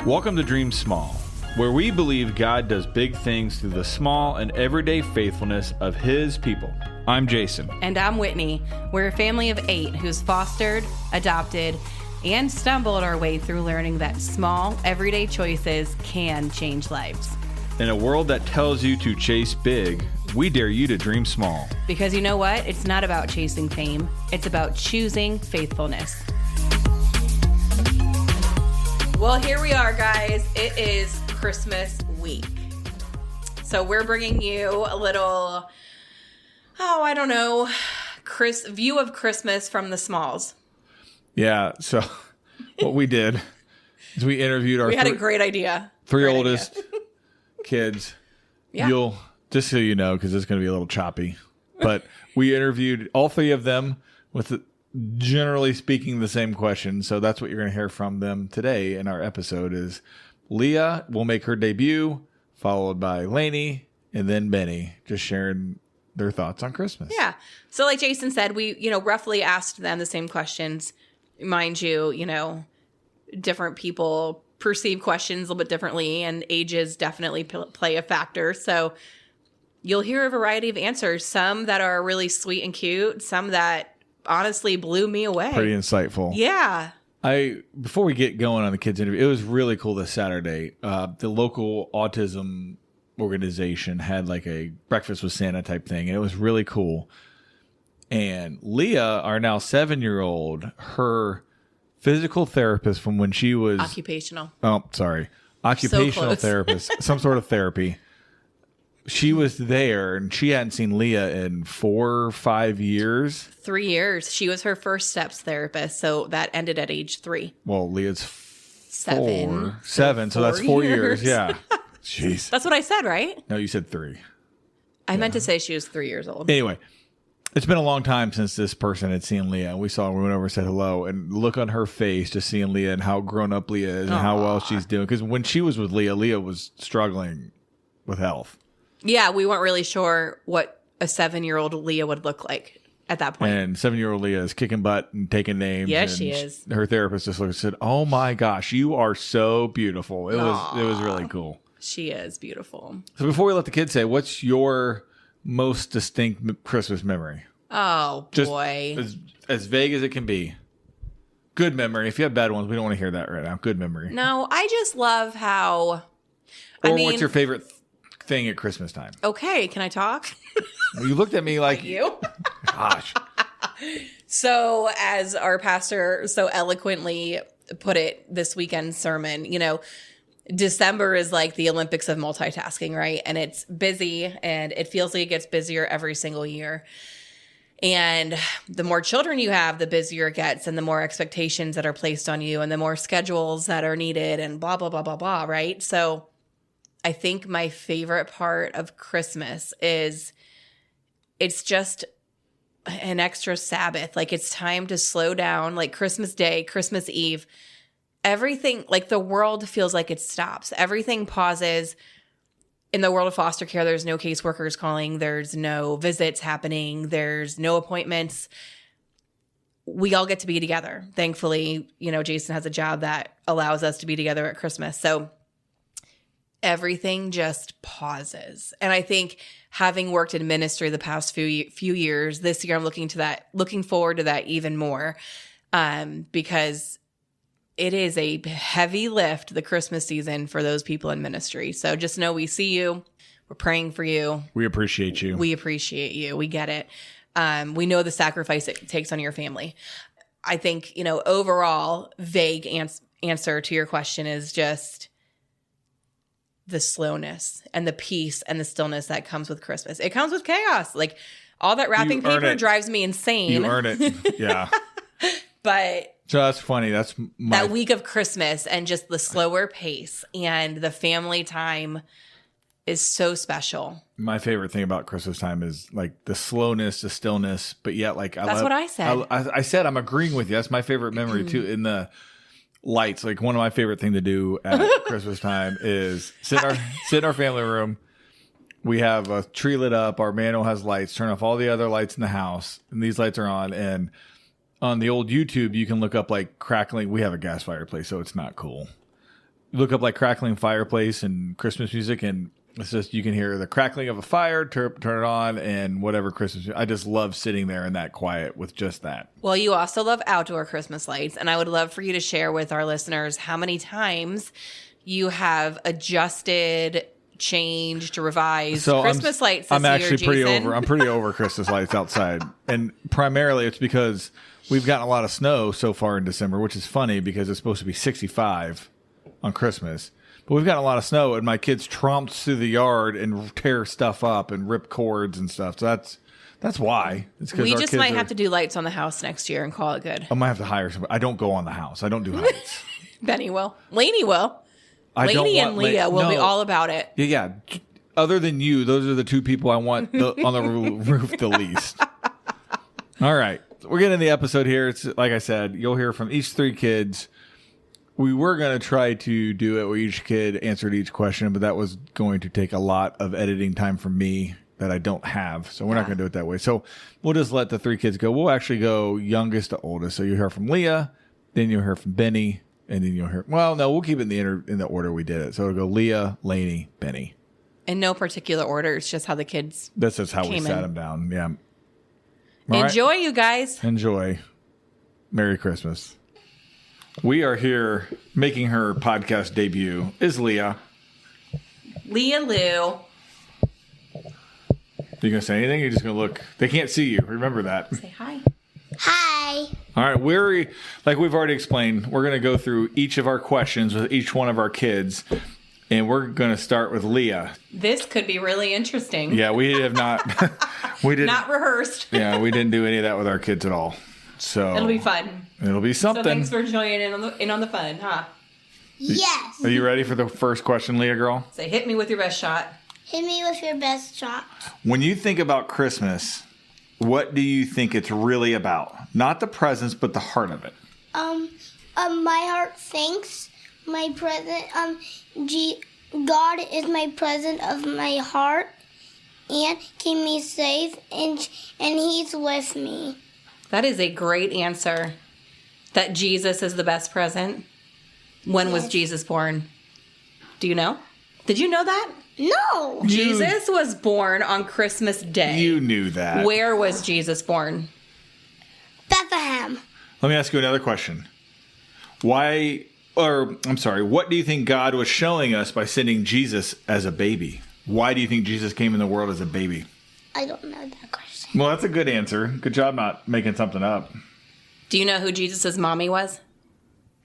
Welcome to Dream Small, where we believe God does big things through the small and everyday faithfulness of His people. I'm Jason. And I'm Whitney. We're a family of 8 who's fostered, adopted, and stumbled our way through learning that small, everyday choices can change lives. In a world that tells you to chase big, we dare you to dream small. Because you know what? It's not about chasing fame. It's about choosing faithfulness. Well, here we are, guys. It is Christmas week. So we're bringing you a little, view of Christmas from the smalls. Yeah, so what we did is we interviewed our We had a great idea. Three oldest kids. Yeah. You'll, just so you know, because it's going to be a little choppy, but we interviewed all 3 of them with generally speaking the same question. So that's what you're going to hear from them today in our episode is Leah will make her debut, followed by Laney, and then Benny, just sharing their thoughts on Christmas. Yeah. So like Jason said, we, roughly asked them the same questions. Mind you, different people perceive questions a little bit differently, and ages definitely play a factor. So you'll hear a variety of answers, some that are really sweet and cute, some that honestly blew me away. Pretty insightful. Yeah. Before we get going on the kids interview, it was really cool this Saturday. The local autism organization had like a breakfast with Santa type thing, and it was really cool. And Leah, our now 7-year-old, her physical therapist from when she was occupational therapist, some sort of therapy. She was there, and she hadn't seen Leah in 4 or 5 years. 3 years. She was her first steps therapist, so that ended at age 3. Well, Leah's 7. 7, so that's 4 years. Yeah. Jeez. That's what I said, right? No, you said 3. I meant to say she was 3 years old. Anyway, it's been a long time since this person had seen Leah. We went over and said hello, and look on her face just seeing Leah and how grown up Leah is and how well she's doing. Because when she was with Leah, Leah was struggling with health. Yeah, we weren't really sure what a 7-year-old Leah would look like at that point. And 7-year-old Leah is kicking butt and taking names. Yeah, and she is. Her therapist just looked and said, "Oh my gosh, you are so beautiful." It was really cool. She is beautiful. So before we let the kids say, what's your most distinct Christmas memory? Oh, Just boy. as vague as it can be. Good memory. If you have bad ones, we don't want to hear that right now. Good memory. No, I just love how... What's your favorite thing at Christmas time? Okay, can I talk? You looked at me like you. Gosh. So as our pastor so eloquently put it this weekend's sermon, December is like the Olympics of multitasking, right? And it's busy, and it feels like it gets busier every single year. And the more children you have, the busier it gets, and the more expectations that are placed on you, and the more schedules that are needed, and blah, blah, blah, blah, blah, right? So I think my favorite part of Christmas is it's just an extra Sabbath. Like, it's time to slow down, like Christmas Day, Christmas Eve. Everything, like the world feels like it stops. Everything pauses. In the world of foster care, there's no caseworkers calling. There's no visits happening. There's no appointments. We all get to be together. Thankfully, Jason has a job that allows us to be together at Christmas. So everything just pauses. And I think having worked in ministry the past few years, this year I'm looking forward to that even more, because it is a heavy lift, the Christmas season, for those people in ministry. So just know we see you. We're praying for you. We appreciate you. We appreciate you. We get it. We know the sacrifice it takes on your family. I think, overall, vague answer to your question is just the slowness and the peace and the stillness that comes with Christmas. It comes with chaos. Like, all that wrapping paper drives me insane. You earn it. Yeah. But so that's funny. That's that week of Christmas, and just the slower pace and the family time is so special. My favorite thing about Christmas time is like the slowness, the stillness, but yet that's what I said. I said I'm agreeing with you. That's my favorite memory too. In the lights, like one of my favorite thing to do at Christmas time is sit in our family room. We have a tree lit up. Our manual has lights. Turn off all the other lights in the house, and these lights are on. And on the old YouTube, you can look up like crackling. We have a gas fireplace, so it's not cool. look up like crackling fireplace and Christmas music, and it's just you can hear the crackling of a fire, turn it on, and whatever Christmas. I just love sitting there in that quiet with just that. Well, you also love outdoor Christmas lights, and I would love for you to share with our listeners how many times you have adjusted, changed, revised Christmas lights this I'm actually year, Jason. I'm pretty over Christmas lights outside, and primarily it's because we've gotten a lot of snow so far in December, which is funny because it's supposed to be 65 on Christmas. But we've got a lot of snow, and my kids tromped through the yard and tear stuff up and rip cords and stuff. So that's why. It's we just might have to do lights on the house next year and call it good. I might have to hire somebody. I don't go on the house. I don't do lights. Benny will. Laney will. Laney and Leah will be all about it. Yeah. Other than you, those are the two people I want on the roof the least. All right. We're getting the episode here. It's like I said, you'll hear from each 3 kids. We were going to try to do it where each kid answered each question, but that was going to take a lot of editing time from me that I don't have. So we're not going to do it that way. So we'll just let the 3 kids go. We'll actually go youngest to oldest. So you'll hear from Leah, then you'll hear from Benny, and then you'll hear... Well, no, we'll keep it in the order we did it. So it'll go Leah, Laney, Benny. In no particular order. It's just how the kids This is how we sat them down. Yeah. Enjoy, you guys. Enjoy. Merry Christmas. We are here making her podcast debut is Leah. Leah Lou. Are you going to say anything? You're just going to look. They can't see you. Remember that. Say hi. Hi. All right. Like we've already explained, we're going to go through each of our questions with each one of our kids. And we're going to start with Leah. This could be really interesting. Yeah, we have not. We didn't. Not rehearsed. Yeah, we didn't do any of that with our kids at all. So It'll be fun. It'll be something. So thanks for joining in on the fun, huh? Yes. Are you ready for the first question, Leah girl? Say, hit me with your best shot. Hit me with your best shot. When you think about Christmas, what do you think it's really about? Not the presents, but the heart of it. My heart thinks my present. God is my present of my heart, and keep me safe, and He's with me. That is a great answer. That Jesus is the best present. When was Jesus born? Do you know? Did you know that? No. Jesus was born on Christmas Day. You knew that. Where was Jesus born? Bethlehem. Let me ask you another question. What do you think God was showing us by sending Jesus as a baby? Why do you think Jesus came in the world as a baby? I don't know that question. Well, that's a good answer. Good job not making something up. Do you know who Jesus' mommy was?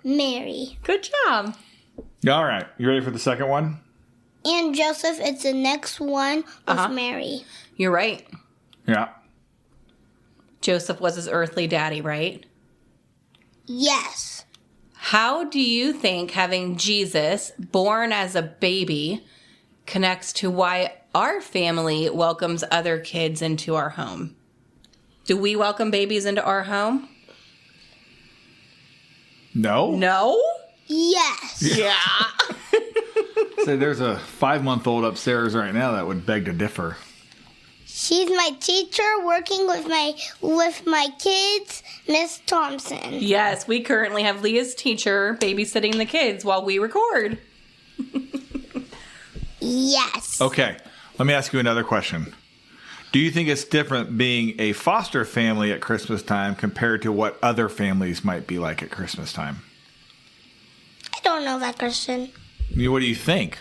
Mary. Good job. All right. You ready for the second one? And Joseph, it's the next one with Mary. You're right. Yeah. Joseph was his earthly daddy, right? Yes. How do you think having Jesus born as a baby connects to why our family welcomes other kids into our home? Do we welcome babies into our home? No? No? Yes. Yeah. So there's a 5-month-old upstairs right now that would beg to differ. She's my teacher working with my kids, Miss Thompson. Yes, we currently have Leah's teacher babysitting the kids while we record. Yes. Okay. Let me ask you another question. Do you think it's different being a foster family at Christmas time compared to what other families might be like at Christmas time? I don't know that question. What do you think?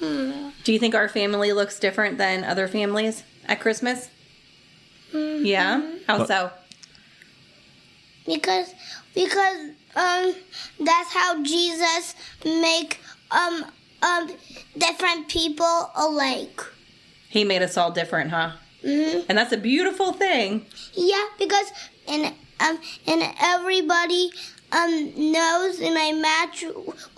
Do you think our family looks different than other families at Christmas? Mm-hmm. Yeah? How so? Because that's how Jesus make different people alike. He made us all different, huh? Mm-hmm. And that's a beautiful thing. Yeah, because and everybody knows, and I match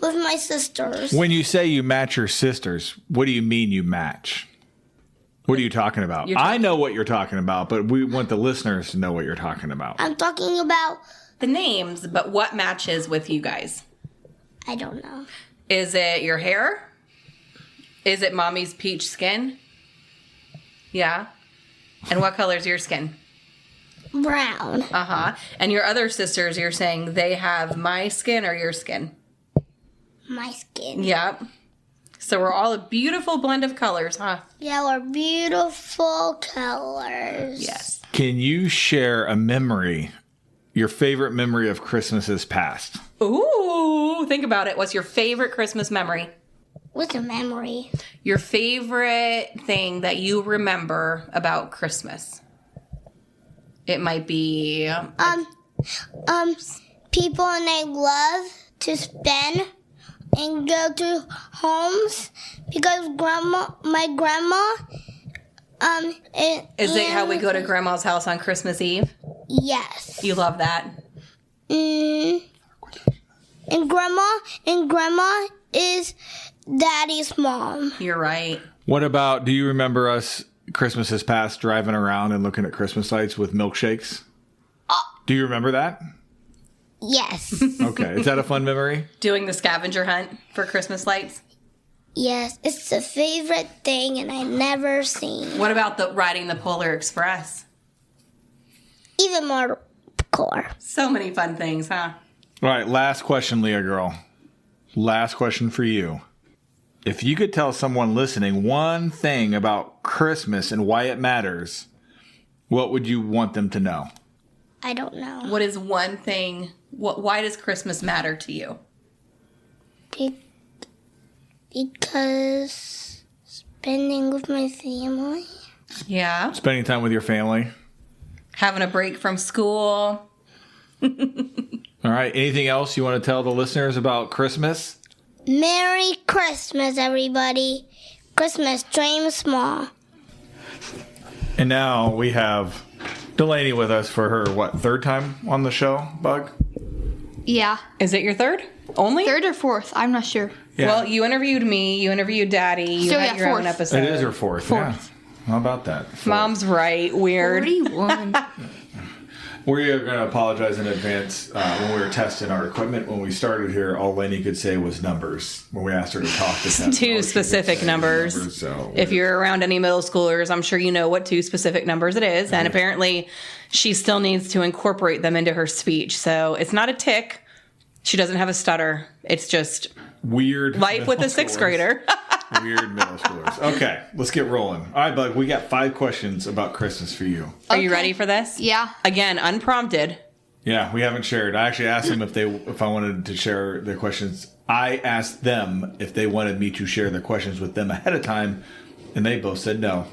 with my sisters. When you say you match your sisters, what do you mean you match? What are you talking about? I know what you're talking about, but we want the listeners to know what you're talking about. I'm talking about the names, but what matches with you guys? I don't know. Is it your hair? Is it mommy's peach skin? Yeah. And what color is your skin? Brown. Uh-huh. And your other sisters, you're saying they have my skin or your skin? my skin. Yep. So we're all a beautiful blend of colors, huh? Yeah, we're beautiful colors. Yes. Can you share a memory, your favorite memory of Christmases past? Ooh, think about it. What's your favorite Christmas memory? What's a memory? Your favorite thing that you remember about Christmas? It might be People and I love to spend and go to homes because my grandma, Is it how we go to Grandma's house on Christmas Eve? Yes. You love that. And grandma is Daddy's mom. You're right. What about, do you remember us Christmases past driving around and looking at Christmas lights with milkshakes? Do you remember that? Yes. Okay. Is that a fun memory? Doing the scavenger hunt for Christmas lights. Yes, it's the favorite thing, and I never seen. What about the riding the Polar Express? Even more cool. So many fun things, huh? All right. Last question, Leah girl. Last question for you. If you could tell someone listening one thing about Christmas and why it matters, what would you want them to know? I don't know. What is one thing? Why does Christmas matter to you? Because spending with my family. Yeah. Spending time with your family. Having a break from school. All right. Anything else you want to tell the listeners about Christmas? Merry Christmas, everybody. Christmas, dream small. And now we have Laney with us for her, third time on the show, Bug? Yeah. Is it your third? Only? Third or fourth? I'm not sure. Yeah. Well, you interviewed me. You interviewed Daddy. You So, had yeah, your own fourth. episode. It is her fourth. Yeah. How about that? Fourth. Mom's right. Weird. 41. We are going to apologize in advance. When we were testing our equipment, when we started here, all Laney could say was numbers. When we asked her to talk to them, Two specific numbers. So If you're around any middle schoolers, I'm sure you know what two specific numbers it is. And apparently she still needs to incorporate them into her speech. So it's not a tick. She doesn't have a stutter. It's just weird life with a sixth grader. Weird middle schoolers. Okay, let's get rolling. All right, Bug, we got 5 questions about Christmas for you. Are you ready for this? Yeah. Again, unprompted. Yeah, we haven't shared. I actually asked them if I wanted to share the questions. I asked them if they wanted me to share the questions with them ahead of time, and they both said no.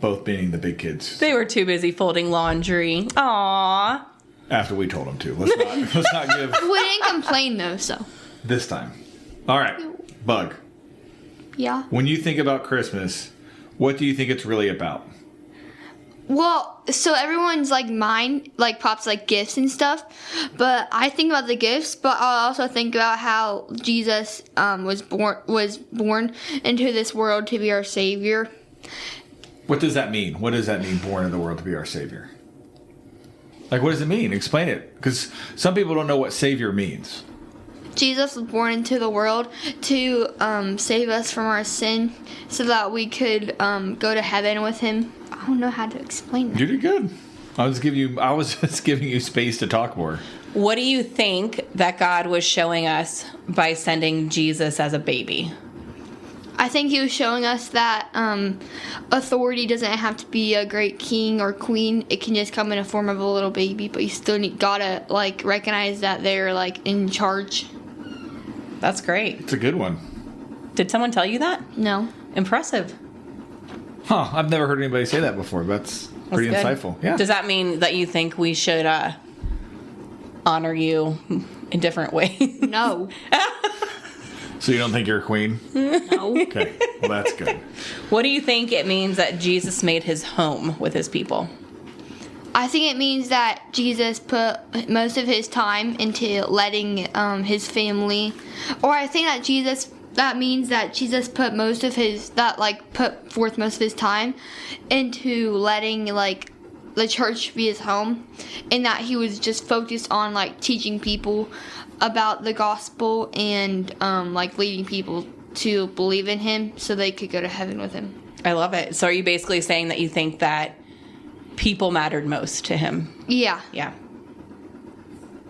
Both being the big kids. They were too busy folding laundry. Aww. After we told them to. Let's not give We didn't complain though, so. this time. All right, Bug. Yeah. When you think about Christmas, what do you think it's really about? Well, so everyone's like mine, like pops like gifts and stuff, but I think about the gifts, but I'll also think about how Jesus was born into this world to be our savior. What does that mean? What does that mean, born in the world to be our Savior? Like, what does it mean? Explain it. Because some people don't know what Savior means. Jesus was born into the world to save us from our sin so that we could go to heaven with him. I don't know how to explain that. You did good. I was just giving you space to talk more. What do you think that God was showing us by sending Jesus as a baby? I think he was showing us that authority doesn't have to be a great king or queen. It can just come in a form of a little baby, but you still gotta like recognize that they're like in charge. That's great. It's a good one. Did someone tell you that? No. Impressive. Huh, I've never heard anybody say that before. That's pretty good. insightful. Yeah. Does that mean that you think we should honor you in different ways? No. So you don't think you're a queen? No. Okay, well that's good. What do you think it means that Jesus made his home with his people? I think it means that Jesus put most of his time into letting his family, or I think that means that Jesus put put forth most of his time into letting like the church be his home, and that he was just focused on like teaching people about the gospel and like leading people to believe in him so they could go to heaven with him. I love it. So are you basically saying that you think that people mattered most to him? Yeah. Yeah.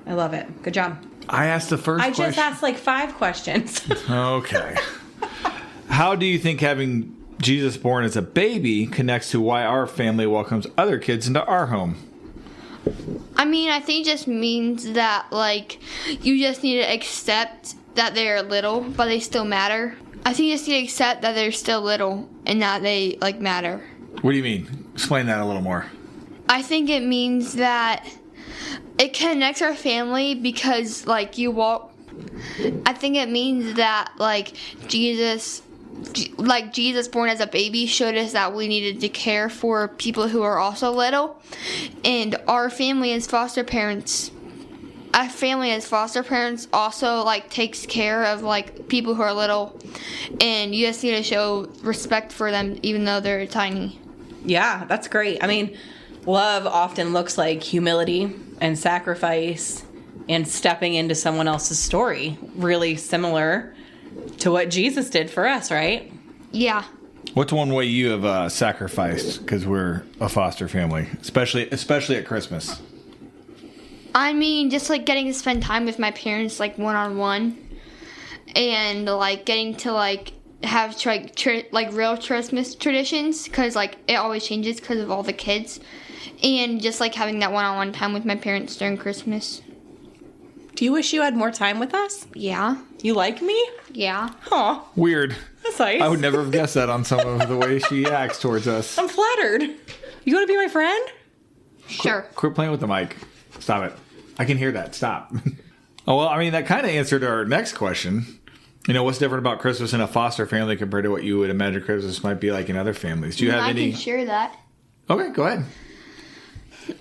I love it. Good job. I asked the first question. I just asked like 5 questions. Okay. How do you think having Jesus born as a baby connects to why our family welcomes other kids into our home? I mean, I think it just means that, like, you just need to accept that they're little, but they still matter. I think you just need to accept that they're still little and that they, like, matter. What do you mean? Explain that a little more. I think it means that it connects our family because, like, I think it means that, like, Jesus born as a baby showed us that we needed to care for people who are also little. And our family as foster parents also, like, takes care of, like, people who are little. And you just need to show respect for them even though they're tiny. Yeah, that's great. I mean, love often looks like humility and sacrifice and stepping into someone else's story. Really similar to what Jesus did for us, right? Yeah. What's one way you have sacrificed because we're a foster family, especially at Christmas? I mean, just, like, getting to spend time with my parents, like, one-on-one. And, like, getting to, like, have, like, real Christmas traditions. Because, like, it always changes because of all the kids. And just, like, having that one-on-one time with my parents during Christmas. Do you wish you had more time with us? Yeah. You like me? Yeah. Aw, Weird. that's nice. I would never have guessed that on some of the way she acts towards us. I'm flattered. You want to be my friend? Sure. Quit playing with the mic. Stop it. I can hear that. Stop. Oh, well, I mean, that kind of answered our next question. You know, what's different about Christmas in a foster family compared to what you would imagine Christmas might be like in other families? Do you have any? I can share that. Okay, go ahead.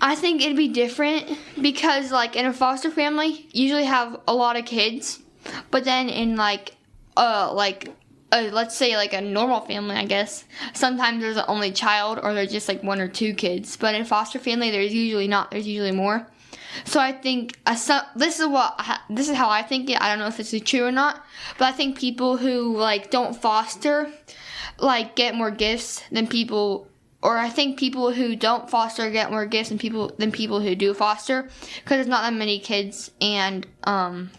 I think it'd be different because, like, in a foster family, you usually have a lot of kids. But then in, let's say, like, a normal family, I guess, sometimes there's an only child or there's just, like, 1 or 2 kids. But in a foster family, there's usually not. There's usually more. So I think this is how I think it. I don't know if this is true or not, but I think people who, like, don't foster, like, get more gifts than people, or I think people who don't foster get more gifts than people who do foster, because there's not that many kids, and then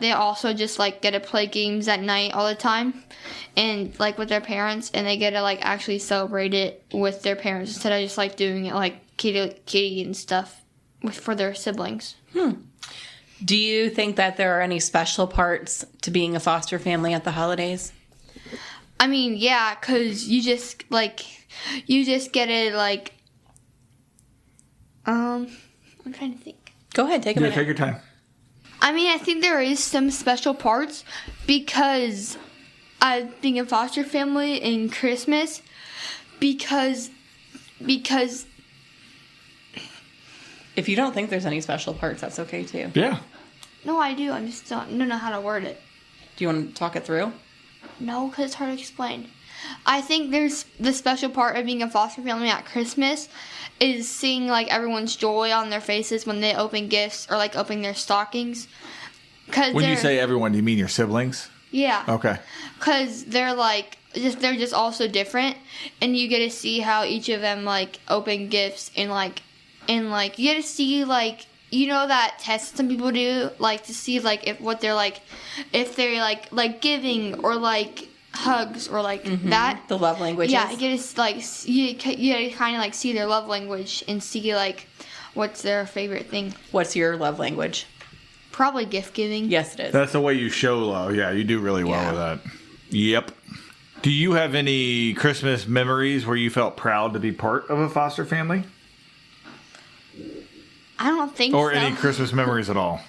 they also just, like, get to play games at night all the time, and, like, with their parents, and they get to, like, actually celebrate it with their parents instead of just, like, doing it like kitty and stuff for their siblings. Do you think that there are any special parts to being a foster family at the holidays? I mean, yeah, because you just get it, like, I'm trying to think. Go ahead, take a minute. Take your time. I mean, I think there is some special parts because being a foster family in Christmas, because If you don't think there's any special parts, that's okay too. Yeah. no, I do. I just don't know how to word it. Do you want to talk it through? No, because it's hard to explain. I think there's the special part of being a foster family at Christmas is seeing, like, everyone's joy on their faces when they open gifts or, like, opening their stockings. When you say everyone, do you mean your siblings? Yeah. Okay. Because they're, like, they're just all so different, and you get to see how each of them, like, open gifts and you get to see, like, you know that test some people do, like, to see, like, if they're like giving or, like, hugs or, like, that. The love languages. Yeah, you get to, like, you kind of, like, see their love language and see, like, what's their favorite thing. What's your love language? Probably gift giving. Yes, it is. That's the way you show love. Yeah, you do really well with that. Yep. Do you have any Christmas memories where you felt proud to be part of a foster family? I don't think so. Or any Christmas memories at all?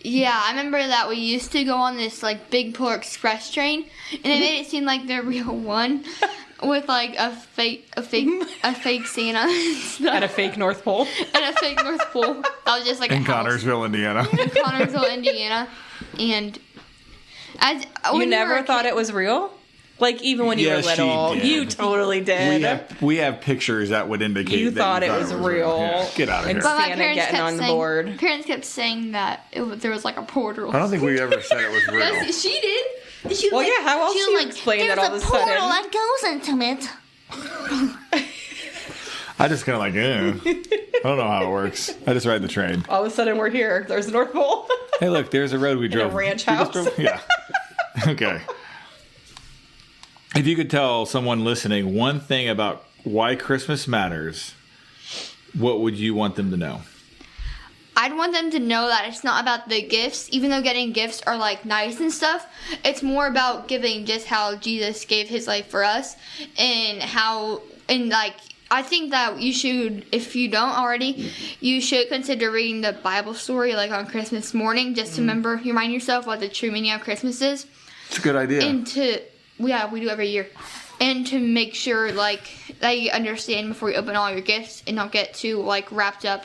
Yeah, I remember that we used to go on this, like, big Polar Express train, and they made it seem like the real one with, like, a fake Santa and stuff. At a fake North Pole. And a fake North Pole. That was just like In a house. Connorsville, Indiana. In Connorsville, Indiana. And You never thought it was real? Like, even when you were Yes, she little, did. you totally did. We have pictures that would indicate You that thought it was real. Yeah, get out of And here. But my Santa parents getting kept on the saying, board. Parents kept saying that there was, like, a portal. I don't think we ever said it was real. Yes, she did. She Well, was yeah, how else do you explain that all of a sudden? There's a portal that goes into it. I just kind of like, don't know how it works. I just ride the train. All of a sudden, we're here. There's the North Pole. Hey, look, there's a road we drove. a ranch we just house. Yeah. Okay. If you could tell someone listening one thing about why Christmas matters, what would you want them to know? I'd want them to know that it's not about the gifts, even though getting gifts are like nice and stuff. It's more about giving just how Jesus gave his life for us, and I think that you should, if you don't already, you should consider reading the Bible story like on Christmas morning, just to remind yourself what the true meaning of Christmas is. It's a good idea. And we do every year. And to make sure that you understand before you open all your gifts and not get too wrapped up.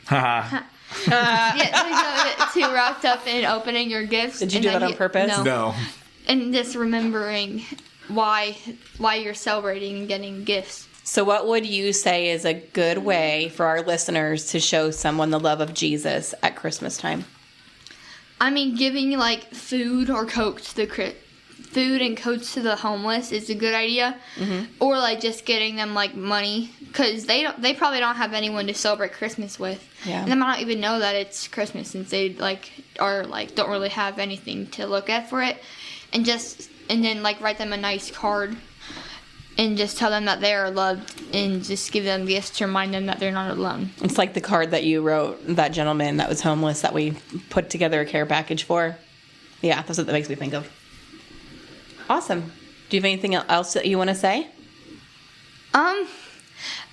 Haha. Don't get too wrapped up in opening your gifts. Did you do that on purpose? No. And just remembering why you're celebrating and getting gifts. So what would you say is a good way for our listeners to show someone the love of Jesus at Christmas time? I mean, giving food or Coke to food and coats to the homeless is a good idea. Mm-hmm. Or just getting them money, because they probably don't have anyone to celebrate Christmas with. Yeah. And they might not even know that it's Christmas, since they don't really have anything to look at for it. And then write them a nice card and just tell them that they are loved, and just give them gifts to remind them that they're not alone. It's like the card that you wrote that gentleman that was homeless that we put together a care package for. Yeah, that's what that makes me think of. Awesome. Do you have anything else that you want to say?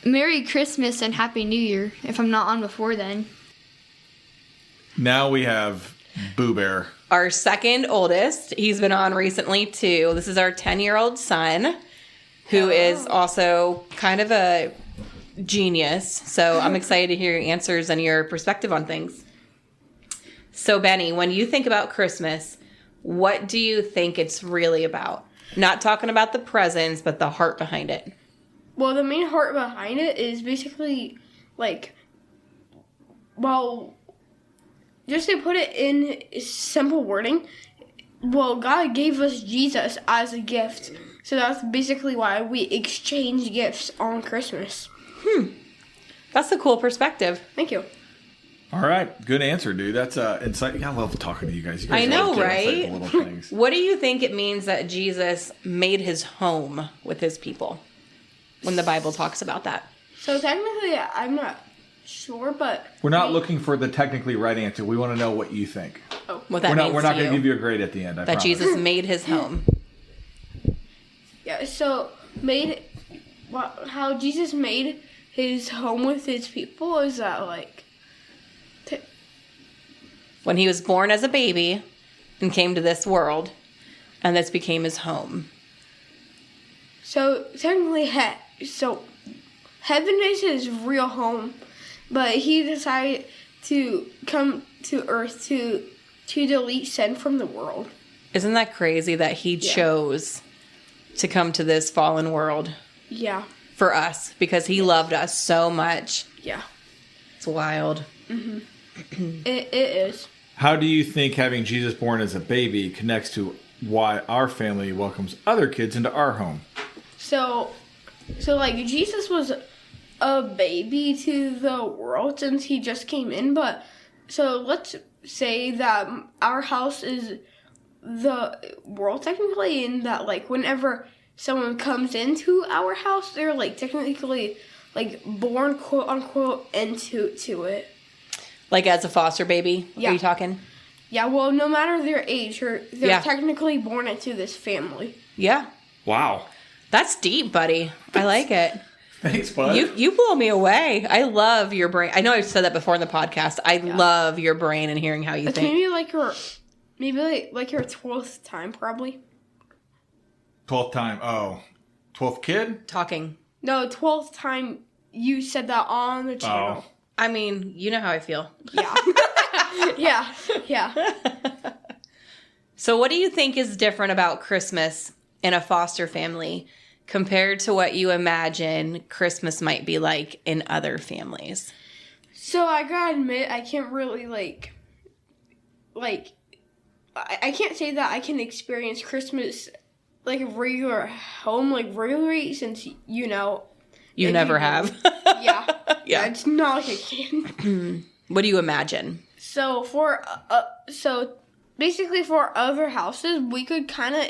Merry Christmas and Happy New Year, if I'm not on before then. Now we have Boo Bear. Our second oldest. He's been on recently, too. This is our 10-year-old son, who is also kind of a genius. So I'm excited to hear your answers and your perspective on things. So, Benny, when you think about Christmas, what do you think it's really about? Not talking about the presents, but the heart behind it. Well, the main heart behind it is basically, just to put it in simple wording, God gave us Jesus as a gift. So that's basically why we exchange gifts on Christmas. That's a cool perspective. Thank you. All right. Good answer, dude. That's insight. I love talking to you guys. You guys I know, love getting right? insight into little things. What do you think it means that Jesus made his home with his people when the Bible talks about that? So technically, I'm not sure, but... We're not looking for the technically right answer. We want to know what you think. What that means We're not to going to you. give you a grade at the end. I That promise. Jesus made his home. Yeah, so how Jesus made his home with his people is that, When he was born as a baby and came to this world, and this became his home. So technically, heaven is his real home, but he decided to come to earth to delete sin from the world. Isn't that crazy that he chose to come to this fallen world Yeah. for us because he loved us so much? Yeah. It's wild. It is. How do you think having Jesus born as a baby connects to why our family welcomes other kids into our home? So Jesus was a baby to the world since he just came in, but so let's say that our house is the world technically, in that whenever someone comes into our house, they're technically born quote unquote into it. Like as a foster baby? Yeah. Are you talking? Yeah, well, no matter their age, they're Yeah. technically born into this family. Yeah. Wow. That's deep, buddy. I like it. Thanks, bud. You blow me away. I love your brain. I know I've said that before in the podcast. I love your brain and hearing how you It's think. maybe your 12th time, probably. 12th time. Oh. 12th kid? Talking. No, 12th time you said that on the channel. I mean, you know how I feel. Yeah. yeah. So what do you think is different about Christmas in a foster family compared to what you imagine Christmas might be like in other families? So I gotta admit, I can't really I can't say that I can experience Christmas a regular home regularly, since You never have. yeah. Yeah. It's not like I can. What do you imagine? So so basically for other houses, we could kind of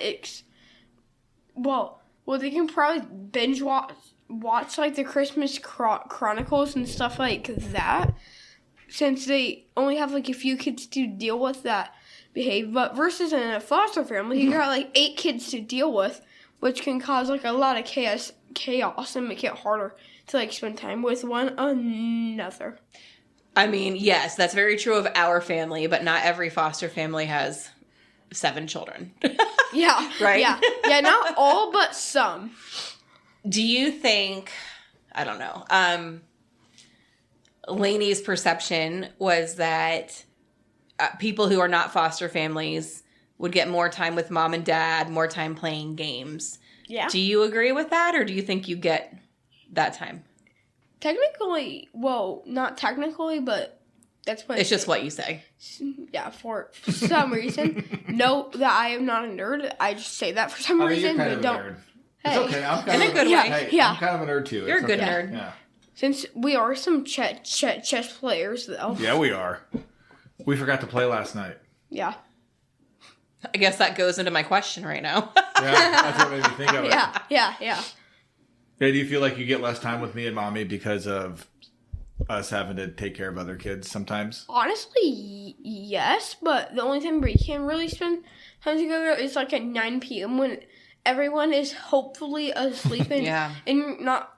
they can probably binge watch like the Christmas Chronicles and stuff like that, since they only have like a few kids to deal with that behave. But versus in a foster family, you got like 8 kids to deal with, which can cause like a lot of chaos and make it harder to like spend time with one another. I mean, yes, that's very true of our family, but not every foster family has 7 children. Yeah. Right? Yeah, not all, but some. Do you think, I don't know, Laney's perception was that people who are not foster families would get more time with mom and dad, more time playing games. Yeah. Do you agree with that, or do you think you get that time? Technically, well, not technically, but that's what It's just what you say. Yeah, for some reason. Note that I am not a nerd. I just say that for some reason. You're kind of but a don't. nerd. Hey. It's okay. I'm kind In a of good yeah, way. Hey, Yeah. I'm kind of a nerd too. You're It's a good okay. nerd. Yeah. Since we are some chess players, though. Yeah, we are. We forgot to play last night. Yeah. I guess that goes into my question right now. Yeah, that's what made me think of it. Yeah. Yeah, do you feel like you get less time with me and mommy because of us having to take care of other kids sometimes? Honestly, yes, but the only time we can really spend time together is like at 9 p.m. when everyone is hopefully asleep and, Yeah. and not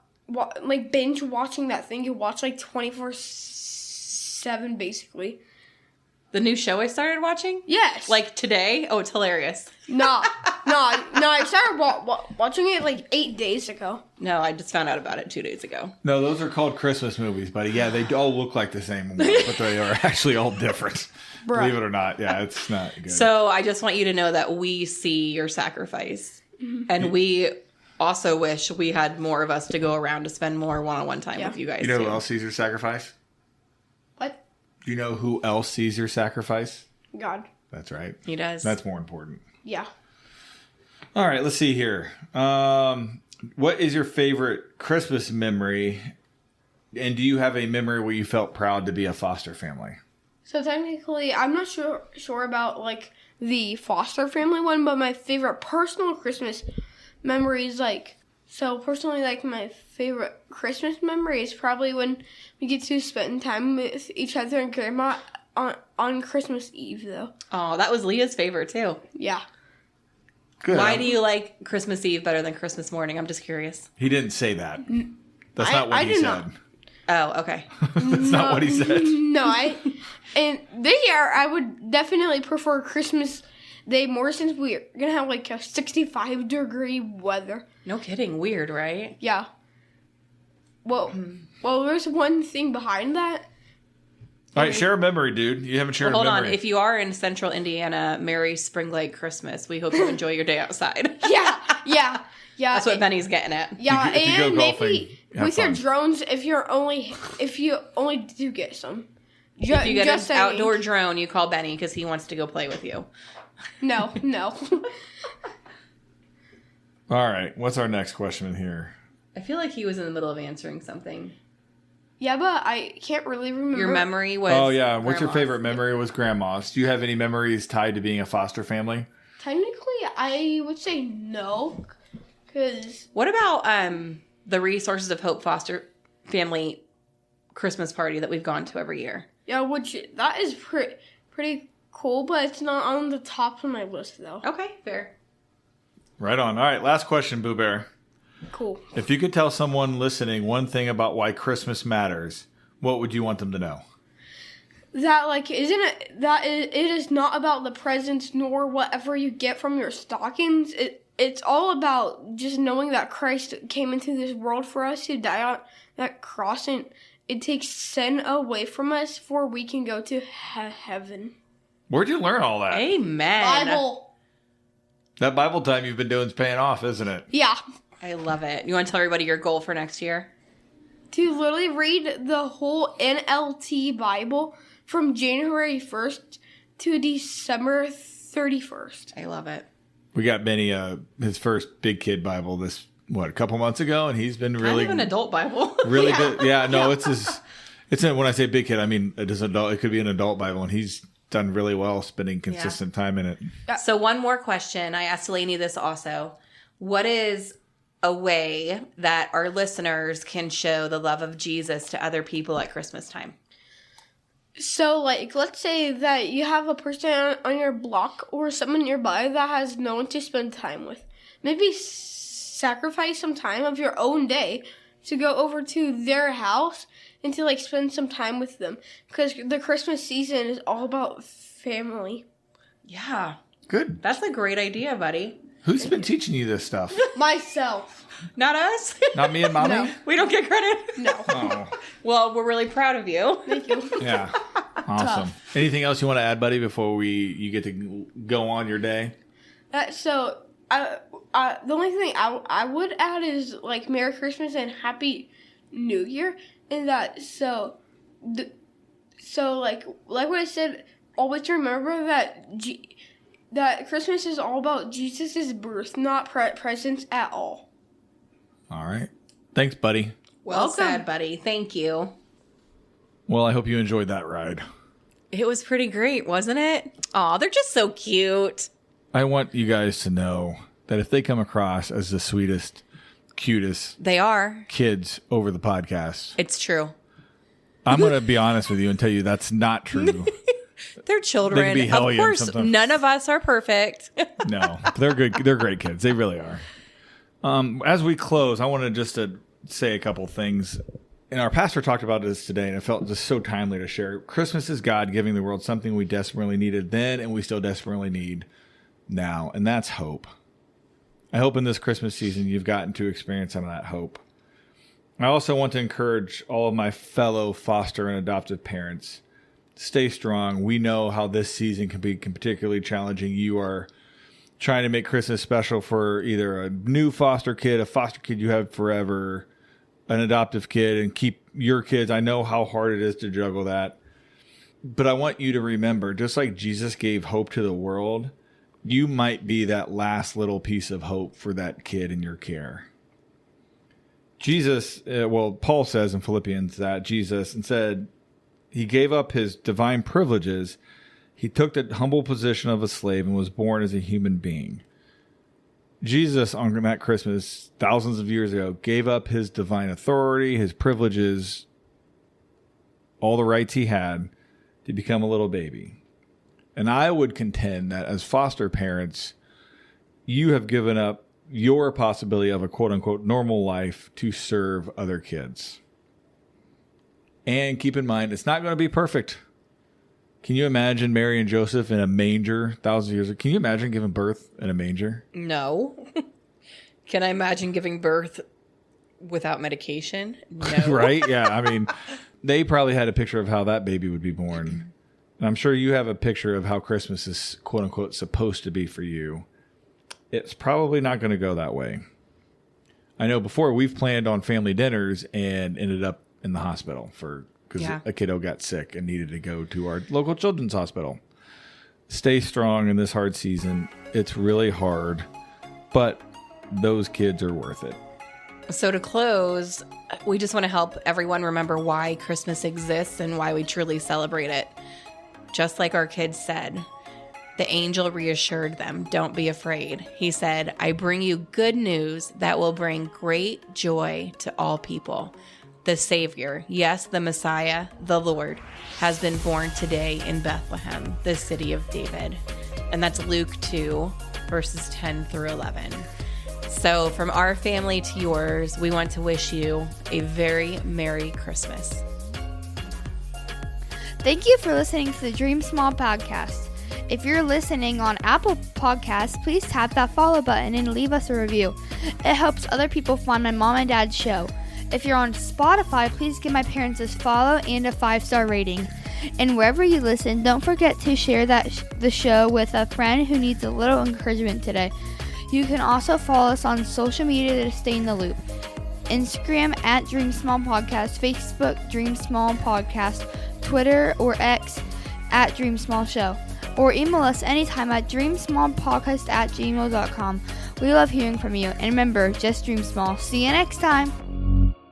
like binge watching that thing you watch like 24/7 basically. The new show I started watching? Yes. Like today? Oh, it's hilarious. No, I started watching it like 8 days ago. No, I just found out about it 2 days ago. No, those are called Christmas movies, buddy. Yeah, they all look like the same, but they are actually all different. Bruh. Believe it or not. Yeah, it's not good. So I just want you to know that we see your sacrifice. And we also wish we had more of us to go around to spend more one-on-one time with you guys. You know too. who else sees your sacrifice? What? Do you know who else sees your sacrifice? God. That's right. He does. That's more important. Yeah. All right, let's see here. What is your favorite Christmas memory? And do you have a memory where you felt proud to be a foster family? So technically, I'm not sure about like the foster family one, but my favorite personal Christmas memory is like, so personally, like my favorite Christmas memory is probably when we get to spend time with each other and grandma on Christmas Eve, though. Oh, that was Leah's favorite too. Yeah. Good. Why do you like Christmas Eve better than Christmas morning? I'm just curious. He didn't say that. That's not what I he did said. not. Oh, okay. That's not what he said. No, and this year I would definitely prefer Christmas Day more since we're gonna have like a 65-degree weather. No kidding. Weird, right? Yeah. Well, there's one thing behind that. All right, share a memory, dude. You haven't shared Hold a on. memory. If you are in central Indiana, Merry Spring Lake Christmas. We hope you enjoy your day outside. Yeah. That's what Benny's getting at. Yeah, If you go and golfing, maybe have with your fun. drones, if you only do get some. If you get just an saying. outdoor drone, you call Benny because he wants to go play with you. No. All right, what's our next question in here? I feel like he was in the middle of answering something. Yeah, but I can't really remember. Your memory was. Oh, yeah. What's your grandma's. favorite memory? Was grandma's. Do you have any memories tied to being a foster family? Technically, I would say no, because What about the Resources of Hope foster family Christmas party that we've gone to every year? yeah, that is pretty cool, but it's not on the top of my list though. Okay, fair. Right on. All right, last question, Boo Bear. Cool. If you could tell someone listening one thing about why Christmas matters, what would you want them to know? That isn't it that it is not about the presents nor whatever you get from your stockings. It's all about just knowing that Christ came into this world for us to die on that cross, and it takes sin away from us for we can go to heaven. Where'd you learn all that? Amen. Bible. That Bible time you've been doing is paying off, isn't it? Yeah. I love it. You want to tell everybody your goal for next year? To literally read the whole NLT Bible from January 1st to December 31st. I love it. We got Benny his first big kid Bible this a couple months ago, and he's been I really have an adult Bible. really good. Yeah, no, when I say big kid, I mean it is adult. It could be an adult Bible, and he's done really well spending consistent time in it. So one more question. I asked Laney this also. What is a way that our listeners can show the love of Jesus to other people at Christmas time? So, like, let's say that you have a person on your block or someone nearby that has no one to spend time with. Maybe sacrifice some time of your own day to go over to their house and to, like, spend some time with them. Because the Christmas season is all about family. Yeah. Good. That's a great idea, buddy. Who's been teaching you this stuff? Myself. Not us? Not me and Mommy? No. We don't get credit? No. Oh, Well, we're really proud of you. Thank you. yeah. Awesome. Anything else you want to add, buddy, before you get to go on your day? So, the only thing I would add is, like, Merry Christmas and Happy New Year. And that, like what I said, always remember that Christmas is all about Jesus' birth, not presents at all. All right. Thanks, buddy. Well said, buddy. Thank you. Well, I hope you enjoyed that ride. It was pretty great, wasn't it? Aw, they're just so cute. I want you guys to know that if they come across as the sweetest, cutest They are. kids over the podcast, It's true. I'm going to be honest with you and tell you that's not true. They're children. They can be Of hellions course, sometimes. none of us are perfect. No, they're good. They're great kids. They really are. As we close, I wanted just to say a couple things. And our pastor talked about this today, and it felt just so timely to share. Christmas is God giving the world something we desperately needed then, and we still desperately need now, and that's hope. I hope in this Christmas season you've gotten to experience some of that hope. I also want to encourage all of my fellow foster and adoptive parents. Stay strong. We know how this season can be particularly challenging. You are trying to make Christmas special for either a new foster kid, a foster kid you have forever, an adoptive kid, and keep your kids. I know how hard it is to juggle that. But I want you to remember, just like Jesus gave hope to the world, you might be that last little piece of hope for that kid in your care. Jesus, Paul says in Philippians that Jesus, instead, he gave up his divine privileges. He took the humble position of a slave and was born as a human being. Jesus, on that Christmas, thousands of years ago, gave up his divine authority, his privileges, all the rights he had to become a little baby. And I would contend that as foster parents, you have given up your possibility of a quote-unquote normal life to serve other kids. And keep in mind, it's not going to be perfect. Can you imagine Mary and Joseph in a manger thousands of years ago? Can you imagine giving birth in a manger? No. Can I imagine giving birth without medication? No. Right? Yeah. I mean, they probably had a picture of how that baby would be born. And I'm sure you have a picture of how Christmas is, quote unquote, supposed to be for you. It's probably not going to go that way. I know before we've planned on family dinners and ended up in the hospital because a kiddo got sick and needed to go to our local children's hospital. Stay strong in this hard season. It's really hard, but those kids are worth it. So to close, we just want to help everyone remember why Christmas exists and why we truly celebrate it. Just like our kids said, the angel reassured them, "Don't be afraid." He said, "I bring you good news that will bring great joy to all people. The Savior, yes, the Messiah, the Lord, has been born today in Bethlehem, the city of David." And that's Luke 2, verses 10 through 11. So from our family to yours, we want to wish you a very Merry Christmas. Thank you for listening to the Dream Small podcast. If you're listening on Apple Podcasts, please tap that follow button and leave us a review. It helps other people find my mom and dad's show. If you're on Spotify, please give my parents a follow and a 5-star rating. And wherever you listen, don't forget to share the show with a friend who needs a little encouragement today. You can also follow us on social media to stay in the loop. Instagram at Dream Small Podcast, Facebook Dream Small Podcast, Twitter or X at Dream Small Show, or email us anytime at dreamsmallpodcast@gmail.com. We love hearing from you. And remember, just dream small. See you next time.